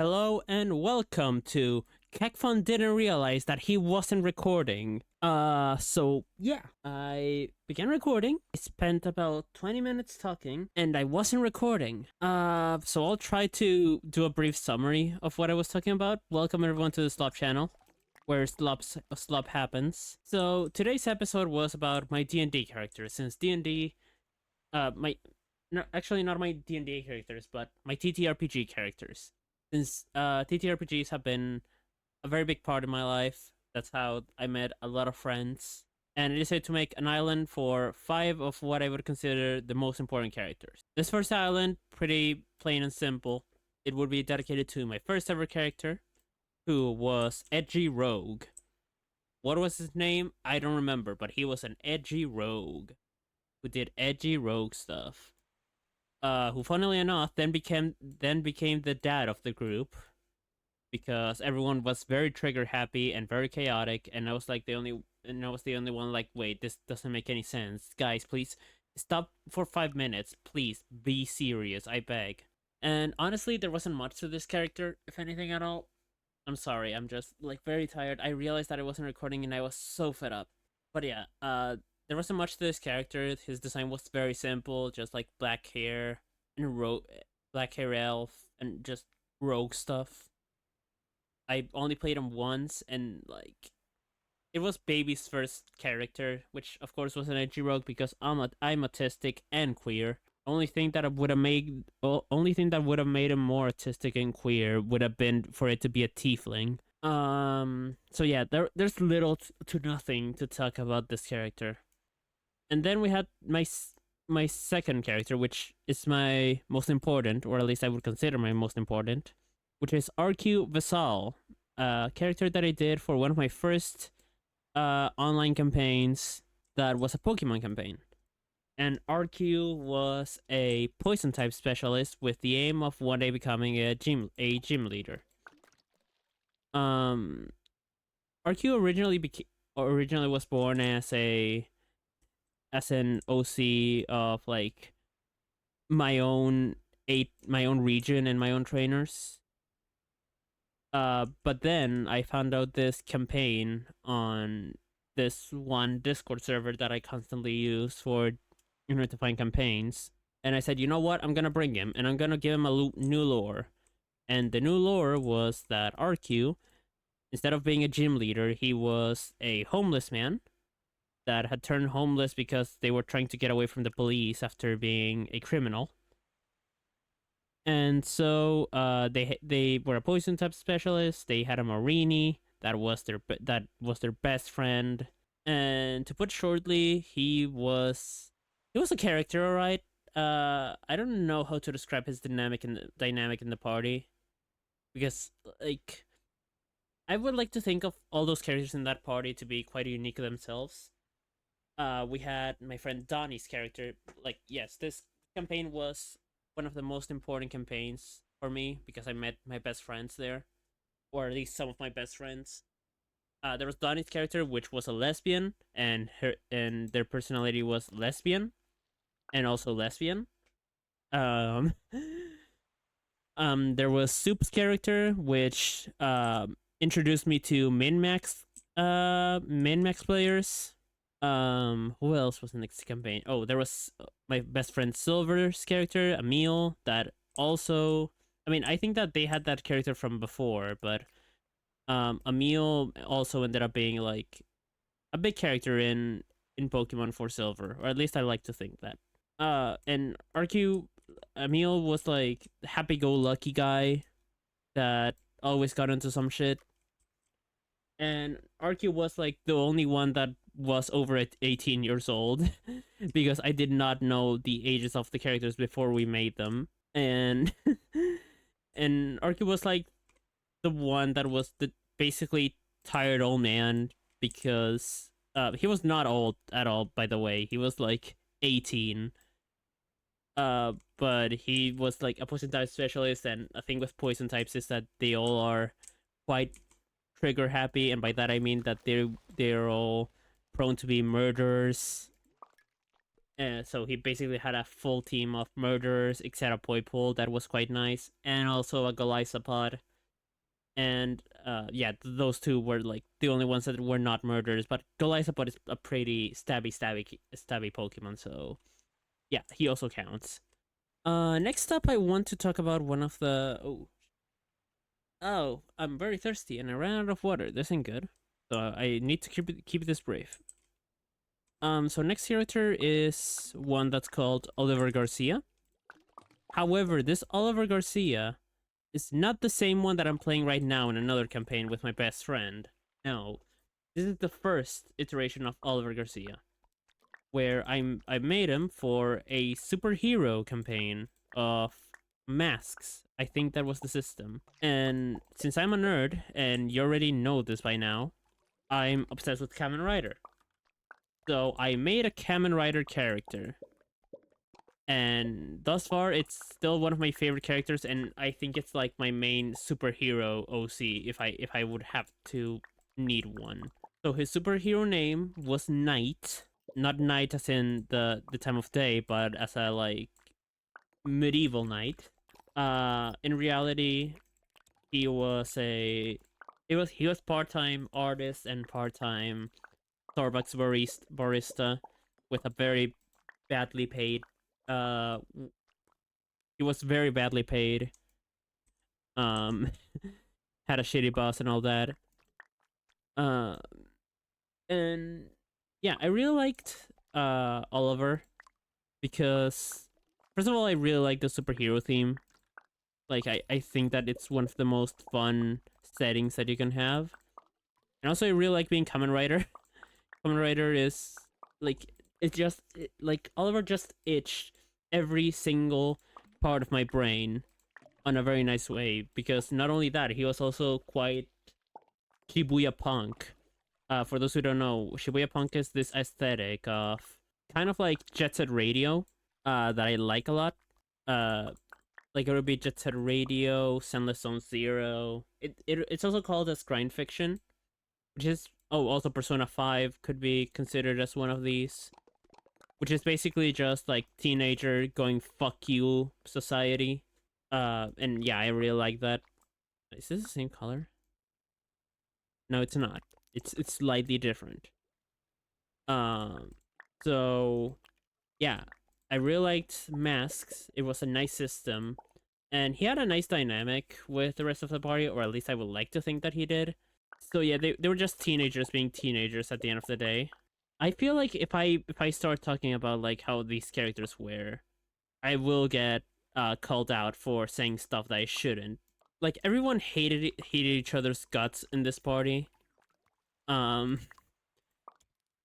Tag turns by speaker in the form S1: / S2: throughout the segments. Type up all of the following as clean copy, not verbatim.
S1: Hello and welcome to Kekfun didn't realize that he wasn't recording. So yeah, I began recording. I spent about 20 minutes talking and I wasn't recording. So I'll try to do a brief summary of what I was talking about. Welcome everyone to the Slop channel, where slop happens. So today's episode was about my D&D characters, since D&D, no, actually not my D&D characters, but my TTRPG characters. Since TTRPGs have been a very big part of my life, that's how I met a lot of friends. And I decided to make an island for 5 of what I would consider the most important characters. This first island, pretty plain and simple. It would be dedicated to my first ever character, who was Edgy Rogue. What was his name? I don't remember, but he was an edgy rogue who did edgy rogue stuff. Who, funnily enough, then became the dad of the group, because everyone was very trigger happy and very chaotic, and I was the only one. Like, wait, this doesn't make any sense, guys. Please stop for 5 minutes. Please be serious, I beg. And honestly, there wasn't much to this character, if anything at all. I'm sorry, I'm just very tired. I realized that I wasn't recording, and I was so fed up. But yeah, there wasn't much to this character. His design was very simple, just black hair and black hair elf and just rogue stuff. I only played him once, and it was Baby's first character, which of course was an edgy rogue because I'm autistic and queer. Only thing that would have made him more autistic and queer would have been for it to be a tiefling. So yeah, there's little to nothing to talk about this character. And then we had my second character, which is my most important, or at least I would consider my most important, which is RQ Vassal, a character that I did for one of my first online campaigns that was a Pokemon campaign. And RQ was a poison type specialist with the aim of one day becoming a gym leader. RQ originally was born as an OC of my own region and my own trainers. But then I found out this campaign on this one Discord server that I constantly use for to find campaigns, and I said, you know what, I'm gonna bring him and I'm gonna give him a new lore. And the new lore was that RQ, instead of being a gym leader, he was a homeless man that had turned homeless because they were trying to get away from the police after being a criminal. And so they were a poison type specialist. They had a Marini that was their best friend. And to put shortly, he was a character, all right. I don't know how to describe his dynamic in the party, because I would like to think of all those characters in that party to be quite unique themselves. We had my friend Donnie's character. Yes, this campaign was one of the most important campaigns for me because I met my best friends there, or at least some of my best friends. There was Donnie's character, which was a lesbian, and their personality was lesbian, and also lesbian. There was Soup's character, which introduced me to min-max players. Who else was in the campaign? Oh, there was my best friend Silver's character, Emil, that also, I mean, I think that they had that character from before, but Emil also ended up being a big character in Pokemon for Silver, or at least I like to think that. And RQ Emil was the happy-go-lucky guy that always got into some shit. And RQ was the only one that was over 18 years old because I did not know the ages of the characters before we made them. And and RQ was the one that was the basically tired old man, because he was not old at all, by the way. He was 18. But he was a poison type specialist, and a thing with poison types is that they all are quite trigger happy, and by that I mean that they're all prone to be murderers. So he basically had a full team of murderers, except a Poipole that was quite nice, and also a Golisopod. and yeah, those two were like the only ones that were not murders. But Golisopod is a pretty stabby Pokemon, so yeah, he also counts. Next up, I want to talk about one of the oh, I'm very thirsty and I ran out of water. This ain't good, so I need to keep this brief. So next character is one that's called Oliver Garcia. However, this Oliver Garcia is not the same one that I'm playing right now in another campaign with my best friend. No, this is the first iteration of Oliver Garcia, where I made him for a superhero campaign of masks. I think that was the system. And since I'm a nerd, and you already know this by now, I'm obsessed with Kamen Rider. So I made a Kamen Rider character. And thus far, it's still one of my favorite characters, and I think it's like my main superhero OC if I would have to need one. So his superhero name was Knight, not Knight as in the time of day, but as a like medieval knight. In reality, he was part-time artist and part-time Starbucks barista with a very badly paid he was very badly paid. Um had a shitty boss and all that. Uh and yeah, I really liked Oliver because first of all, I really like the superhero theme. Like I think that it's one of the most fun settings that you can have. And also I really like being Kamen Rider. Kamen Rider is like like Oliver just itched every single part of my brain on a very nice way, because not only that, he was also quite Shibuya punk. For those who don't know, Shibuya punk is this aesthetic of kind of like Jet Set Radio, that I like a lot. Like it would be Jet Set Radio, Sendless Zone Zero. It's also called as grind fiction, which is also Persona 5 could be considered as one of these, which is basically just like teenager going fuck you society. And yeah, I really like that. Is this the same color? No, it's not. It's slightly different. Um, so yeah, I really liked Masks. It was a nice system, and he had a nice dynamic with the rest of the party, or at least I would like to think that he did. So yeah, they were just teenagers being teenagers at the end of the day. I feel like if I start talking about like how these characters were, I will get called out for saying stuff that I shouldn't. Like everyone hated each other's guts in this party. Um,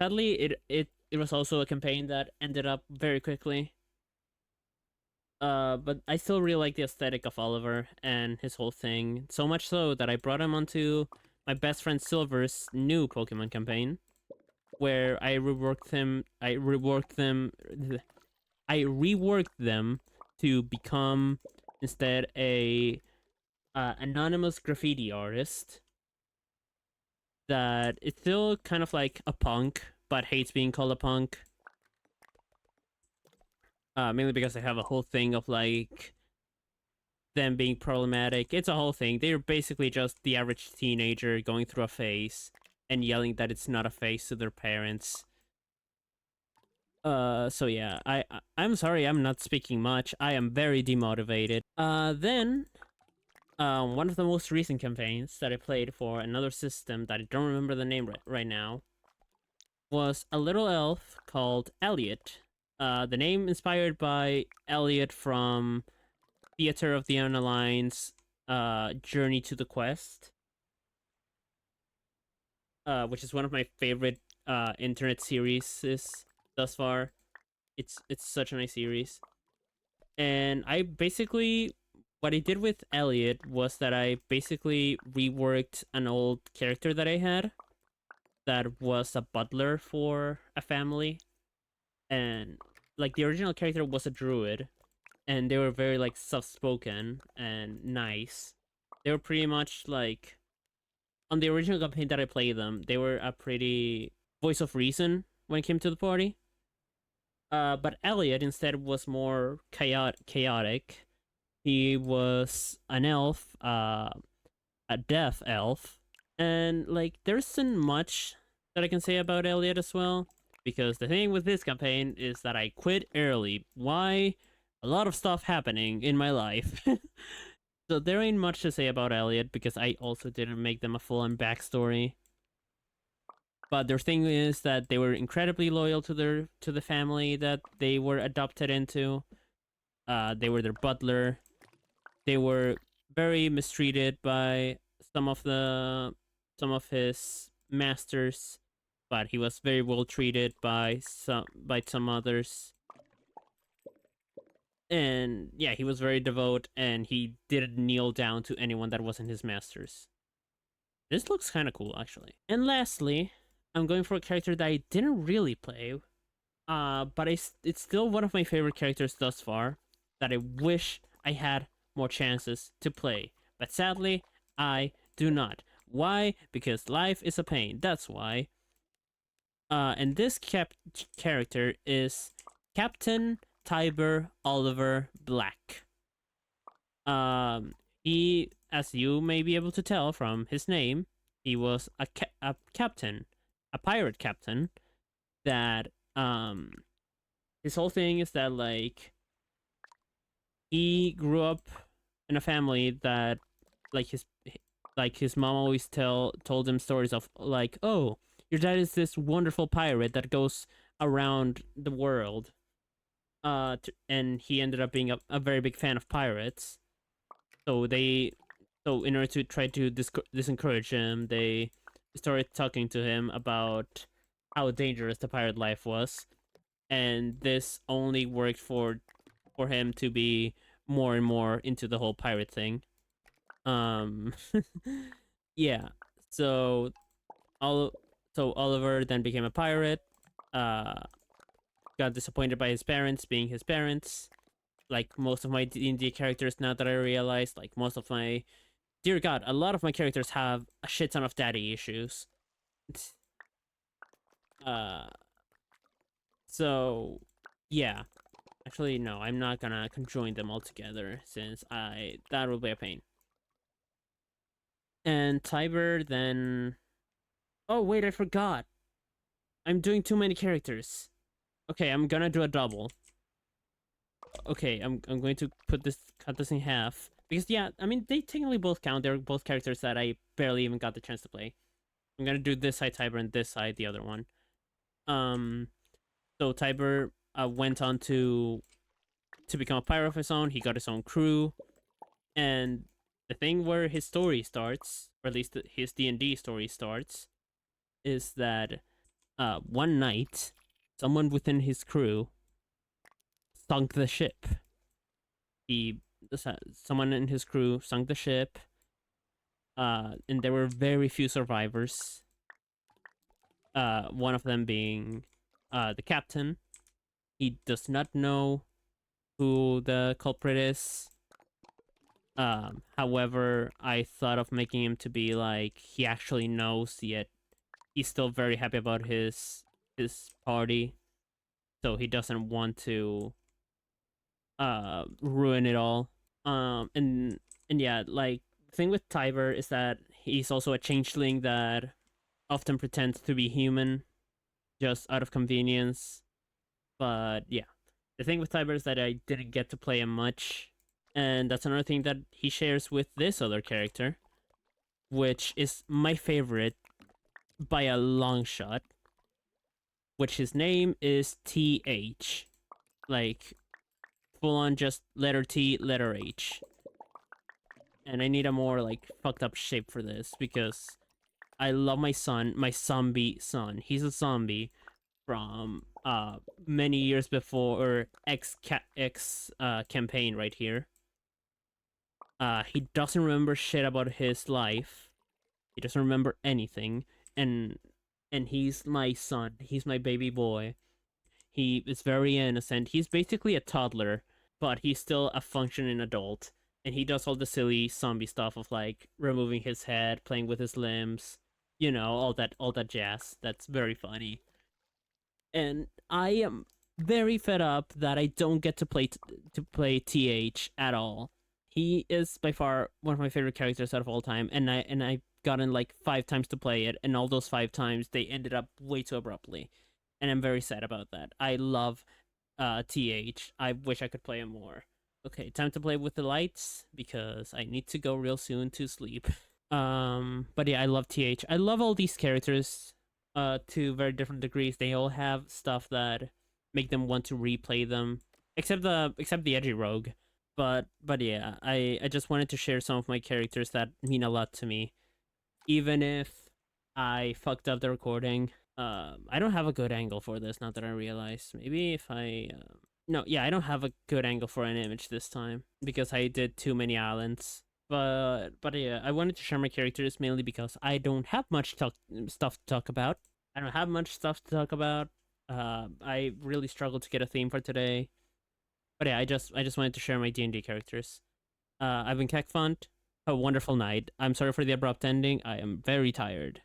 S1: Sadly, it was also a campaign that ended up very quickly. But I still really like the aesthetic of Oliver and his whole thing. So much so that I brought him onto my best friend Silver's new Pokemon campaign, where I reworked them to become instead a anonymous graffiti artist that is still kind of like a punk but hates being called a punk. Mainly because they have a whole thing of like them being problematic. It's a whole thing. They're basically just the average teenager going through a phase and yelling that it's not a phase to their parents. So yeah, I'm sorry I'm not speaking much. I am very demotivated. Then one of the most recent campaigns that I played for another system that I don't remember the name right now was a little elf called Elliot. The name inspired by Elliot from Theater of the Unalliance, Journey to the Quest, which is one of my favorite internet series thus far. It's such a nice series. And what I did with Elliot was that I basically reworked an old character that I had that was a butler for a family. And like the original character was a druid, and they were very like soft-spoken and nice. They were pretty much like on the original campaign that I played them, they were a pretty voice of reason when it came to the party. But Elliot instead was more chaotic. He was an elf, a death elf. And like there isn't much that I can say about Elliot as well, because the thing with this campaign is that I quit early. Why? A lot of stuff happening in my life. So there ain't much to say about Elliot because I also didn't make them a full-on backstory. But their thing is that they were incredibly loyal to the family that they were adopted into. They were their butler. They were very mistreated by some of his masters, but he was very well treated by some others. And yeah, he was very devout, and he didn't kneel down to anyone that wasn't his masters. This looks kind of cool, actually. And lastly, I'm going for a character that I didn't really play, but it's still one of my favorite characters thus far, that I wish I had more chances to play. But sadly, I do not. Why? Because life is a pain. That's why. And this character is Captain Tiber Oliver Black. He, as you may be able to tell from his name, he was a captain, a pirate captain. That his whole thing is that like he grew up in a family that like his mom always told him stories of like, oh, your dad is this wonderful pirate that goes around the world. And he ended up being a very big fan of pirates. So in order to try to discourage him, they started talking to him about how dangerous the pirate life was, and this only worked for him to be more and more into the whole pirate thing. Yeah. So Oliver then became a pirate. Got disappointed by his parents being his parents. Like most of my D&D characters, now that I realized, like most of my, dear God, a lot of my characters have a shit ton of daddy issues. So yeah. Actually, no, I'm not gonna conjoin them all together since that will be a pain. And Tiber then. Oh wait, I forgot. I'm doing too many characters. Okay, I'm gonna do a double. Okay, I'm going to cut this in half because yeah, I mean they technically both count. They're both characters that I barely even got the chance to play. I'm gonna do this side Tiber and this side the other one. So Tiber went on to become a pirate of his own. He got his own crew, and the thing where his story starts, or at least his D&D story starts, is that one night, someone within his crew sunk the ship. Someone in his crew sunk the ship, and there were very few survivors. One of them being the captain. He does not know who the culprit is. However, I thought of making him to be like he actually knows, yet he's still very happy about his party, so he doesn't want to ruin it all. And yeah, like the thing with Tiber is that he's also a changeling that often pretends to be human just out of convenience. But yeah, the thing with Tiber is that I didn't get to play him much, and that's another thing that he shares with this other character, which is my favorite by a long shot, which his name is TH. Like, full on just letter T, letter H. And I need a more, like, fucked up shape for this, because I love my zombie son. He's a zombie from, many years before X campaign right here. He doesn't remember shit about his life. He doesn't remember anything, and he's my son. He's my baby boy. He is very innocent. He's basically a toddler, but he's still a functioning adult. And he does all the silly zombie stuff of like removing his head, playing with his limbs, all that jazz. That's very funny. And I am very fed up that I don't get to play TH at all. He is by far one of my favorite characters out of all time, and I gotten like 5 times to play it, and all those 5 times they ended up way too abruptly, and I'm very sad about that. I love TH. I wish I could play him more. Okay, time to play with the lights because I need to go real soon to sleep. But yeah, I love TH. I love all these characters to very different degrees. They all have stuff that make them want to replay them. Except the edgy rogue. But yeah, I just wanted to share some of my characters that mean a lot to me. Even if I fucked up the recording. I don't have a good angle for this now that I realize. Maybe if I no, yeah, I don't have a good angle for an image this time because I did too many islands. But yeah, I wanted to share my characters mainly because I don't have much stuff to talk about. I don't have much stuff to talk about. I really struggled to get a theme for today. But yeah, I just wanted to share my D&D characters. I've been Kekfont. A wonderful night. I'm sorry for the abrupt ending. I am very tired.